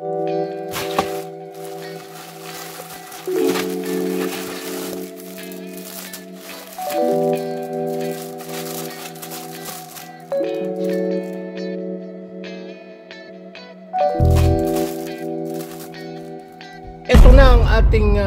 Ito na ang ating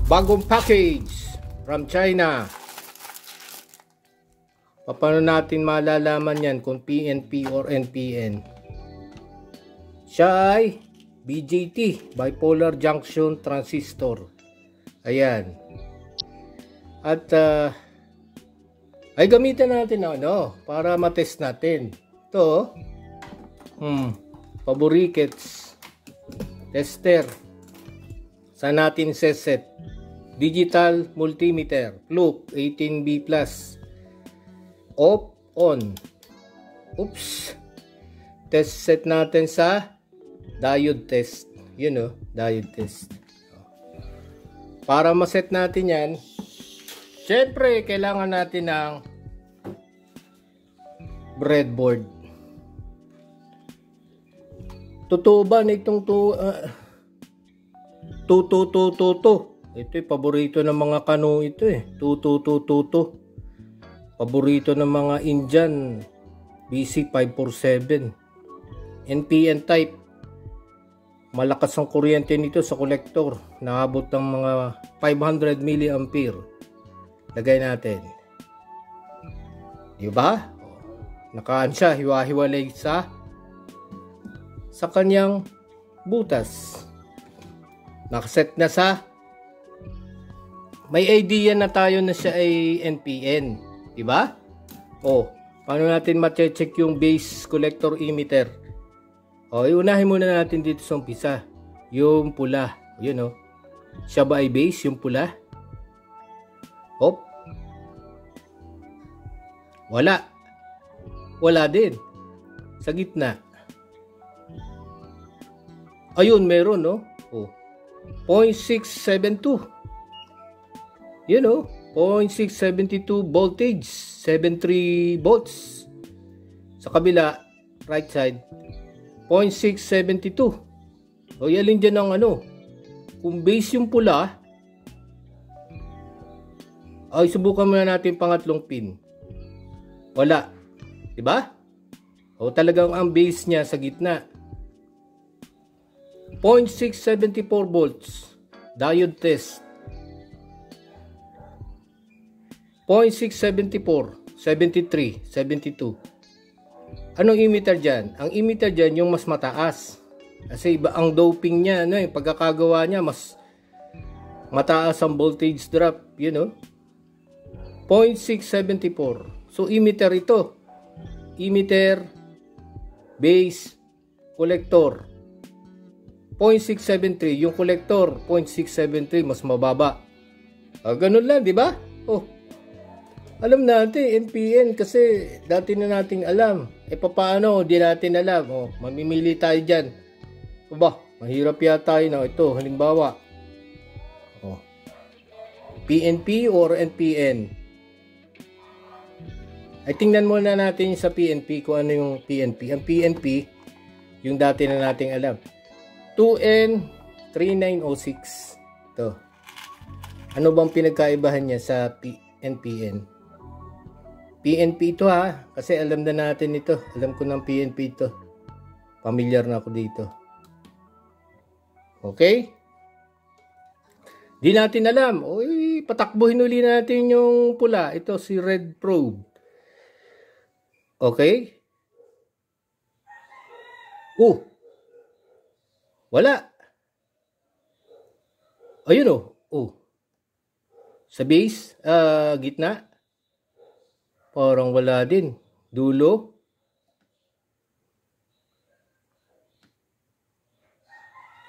bagong package from China. Paano natin malalaman yan kung PNP or NPN? Siya ay BJT, Bipolar Junction Transistor. Ayan. At ay gamitin natin para matest natin. Ito, Fabricets tester. Saan natin set? Digital multimeter, Fluke 18B+. Off, on. Oops. Test set natin sa diode test. Diode test. Para ma-set natin yan, syempre, kailangan natin ng breadboard. Totoo ba na itong ito yung paborito ng mga kano ito paborito ng mga Indian BC547 NPN type. Malakas ang kuryente nito sa kolektor, naabot ng mga 500 mA. Lagay natin, diba? Nakaan siya, hiwa-hiwalay sa kanyang butas. Nakaset na sa, may idea na tayo na siya ay NPN, diba? Paano natin ma-check yung base collector emitter? Iunahin muna natin dito sa umpisa, yung pula. Siya ba ay base, yung pula? Wala din sa gitna. Ayun, meron, 0.672. 0.672 voltage, 73 volts. Sa kabila, right side, 0.672. Alin dyan ang kung base yung pula, subukan muna natin pangatlong pin. Wala. Diba? Talagang ang base niya sa gitna. 0.674 volts. Diode test. 0.674, 73, 72. Anong emitter dyan? Ang emitter dyan yung mas mataas. Kasi iba ang doping niya, yung pagkakagawa niya, mas mataas ang voltage drop, 0.674. So, emitter ito. Emitter, base, collector. 0.673. Yung collector, 0.673. Mas mababa. Ganun lang, di ba? Alam natin, NPN, kasi dati na nating alam. Paano? Di natin alam. Mamimili tayo dyan. Mahirap yata yun. Ito, halimbawa. PNP or NPN? Tingnan muna natin sa PNP kung ano yung PNP. Ang PNP, yung dati na nating alam. 2N3906. Ito. Ano bang pinagkaibahan niya sa NPN? PNP ito kasi alam na natin ito. Alam ko ng PNP ito. Familiar na ako dito. Okay? Di natin alam. Patakbuhin uli natin yung pula. Ito si red probe. Okay? Wala. Ayun sa base, gitna. Parang wala din. Dulo.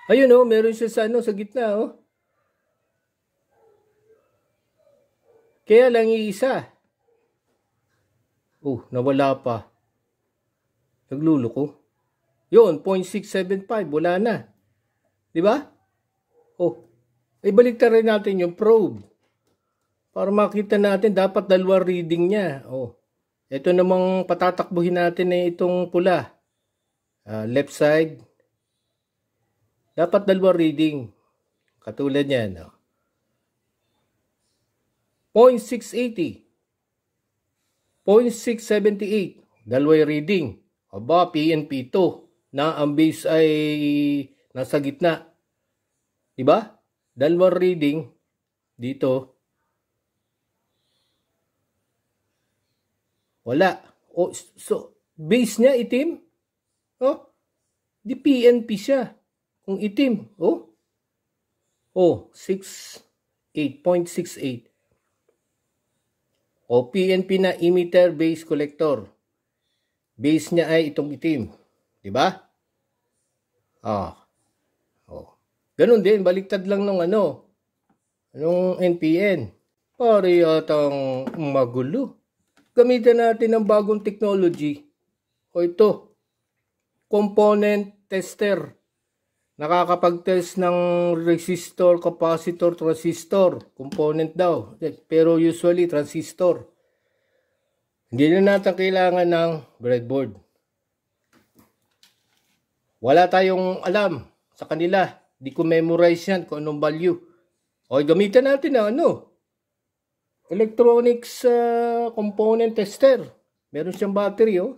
Ayun meron siya sa gitna Kaya lang iisa. Nawala pa. Nagluloko. Yun, 0.675. Wala na. Diba? Ibalik rin natin yung probe. Para makita natin, dapat dalawang reading niya. Ito namang patatakbuhin natin itong pula. Left side, Dapat dalawang reading. Katulad yan. 0.680. 0.678. Dalawang reading. Aba, PNP to. Na ang base ay nasa gitna. Diba? Dalawang reading. Dito. Wala. So, base niya itim. Di PNP siya. Kung itim. 8.68. PNP na emitter base collector. Base niya ay itong itim. Diba? Ganun din. Baliktad lang ng anong NPN. Pare yatang magulo. Gamitin natin ang bagong technology. Ito. Component tester. Nakakapag-test ng resistor, capacitor, transistor. Component daw. Pero usually transistor. Hindi na natin kailangan ng breadboard. Wala tayong alam sa kanila. Di ko memorize yan kung anong value. Gamitan natin na electronics component tester. Meron siyang battery 9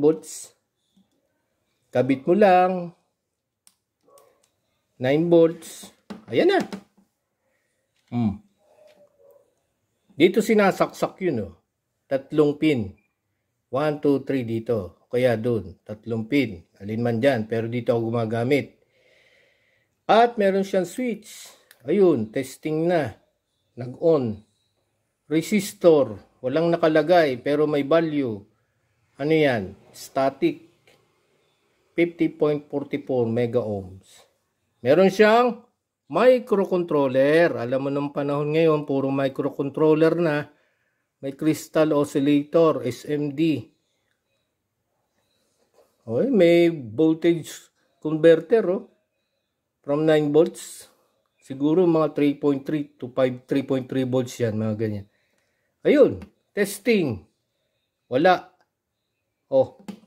volts. Kabit mo lang. 9 volts. Ayan na. Dito sinasaksak yun 3 pin. 1, 2, 3 dito. Kaya doon. 3 pin. Alin man dyan. Pero dito ako gumagamit. At meron siyang switch. Ayun. Testing na. Nag-on. Resistor. Walang nakalagay. Pero may value. Ano yan? Static. 50.44 mega ohms. Meron siyang microcontroller. Alam mo nung panahon ngayon, puro microcontroller na. May crystal oscillator, SMD. May voltage converter from 9 volts. Siguro mga 3.3 to 3.3 volts yan, mga ganyan. Ayun, testing. Wala.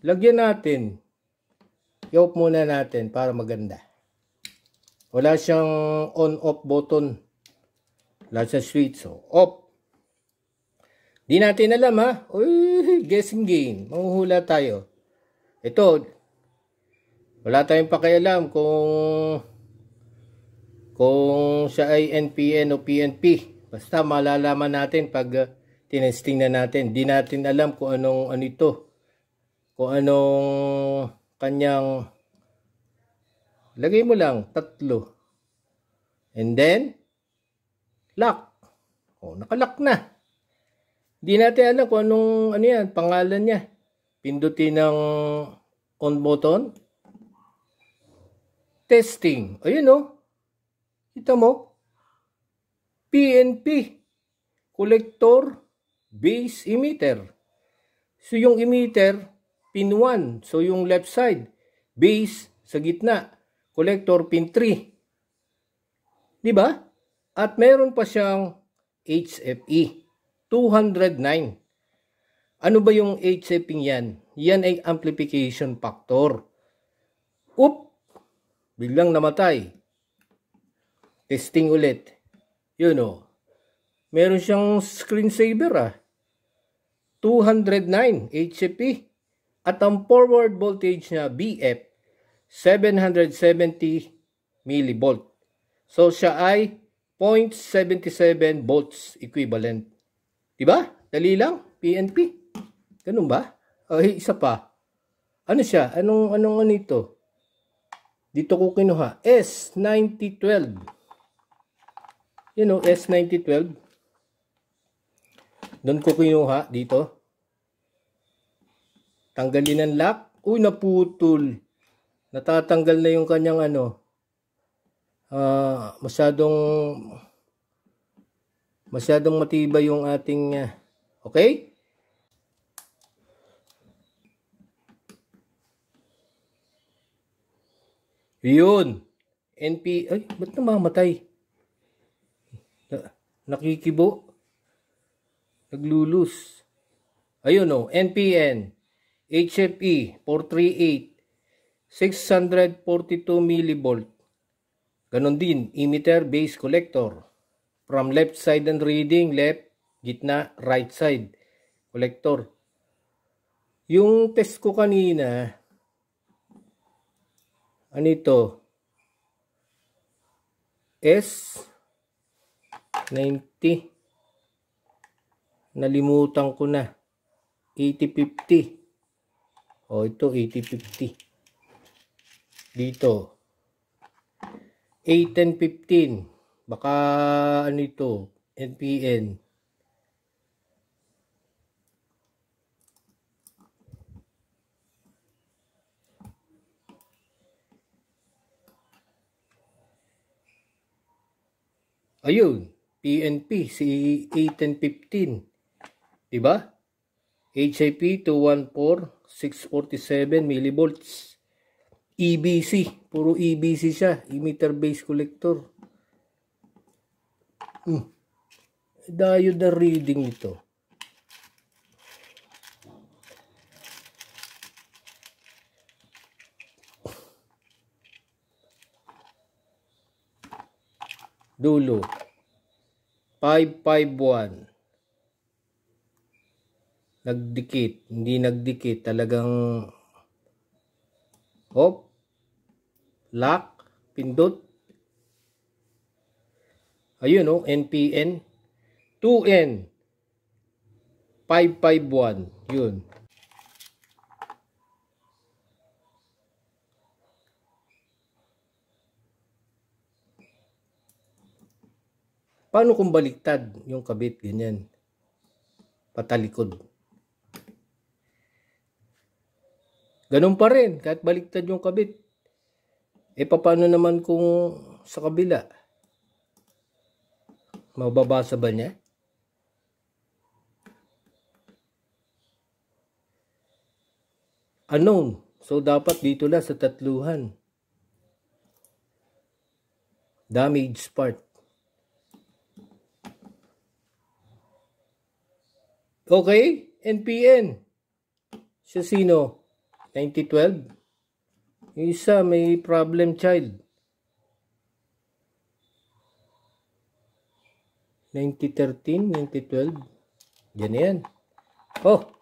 Lagyan natin. I-off muna natin para maganda. Wala siyang on-off button. Wala siyang switch. Off. Di natin alam guessing game. Mahuhula tayo. Ito. Wala tayong pakialam kung siya ay NPN o PNP. Basta malalaman natin pag tinesting na natin. Di natin alam kung anong ito. Kung anong kanyang lagay mo lang 3. And then lock. Nakalock na. Di natin alam kung anong pangalan niya. Pindutin ng on button. Testing. Ayun Kita mo? PNP. Collector base emitter. So yung emitter, pin 1. So yung left side. Base sa gitna. Collector pin 3. Diba? At meron pa siyang HFE. 209. Ano ba yung HFE yan? Yan ay amplification factor. Biglang namatay. Testing ulit. Yun Meron siyang screensaver 209 HFE. At ang forward voltage niya BF 770 millivolt. So siya ay 0.77 volts equivalent. Diba? Dali lang. PNP. Ganun ba? Isa pa. Ano siya? Anong ito? Dito ko kinuha. S9012. S9012. Doon ko kinuha dito. Tanggalin ang lock. Naputol. Natatanggal na yung kanyang masyadong matibay yung ating okay? Yun. Ba't namamatay? Nakikibo. Naglulus. Ayun NPN. HFE 438 642 millivolt. Ganon din, emitter base collector. From left side and reading, left, gitna, right side, collector. Yung test ko kanina, ano ito? S90. Nalimutan ko na. 8050. O, ito, 8050. Dito. 81015. Baka, ano ito? NPN. Ayun. PNP. Si 81015. Diba? HIP 214647 millivolts. EBC. Puro EBC siya. Emitter base collector. Diode na reading nito. Dulo. 551. Nagdikit. Hindi nagdikit. Talagang hop. Lock. Pindot. Ayun o. NPN. 2N. 551. Yun. Paano kung baliktad yung kabit? Ganyan. Patalikod. Ganun pa rin. Kahit baliktad yung kabit. E paano naman kung sa kabila? Mababasa ba niya? Unknown. So, dapat dito na sa tatluhan. Damage part. Okay, NPN. Siya sino? 9012. Yung isa may problem child. 9013, 9012. Yan yan. Oh,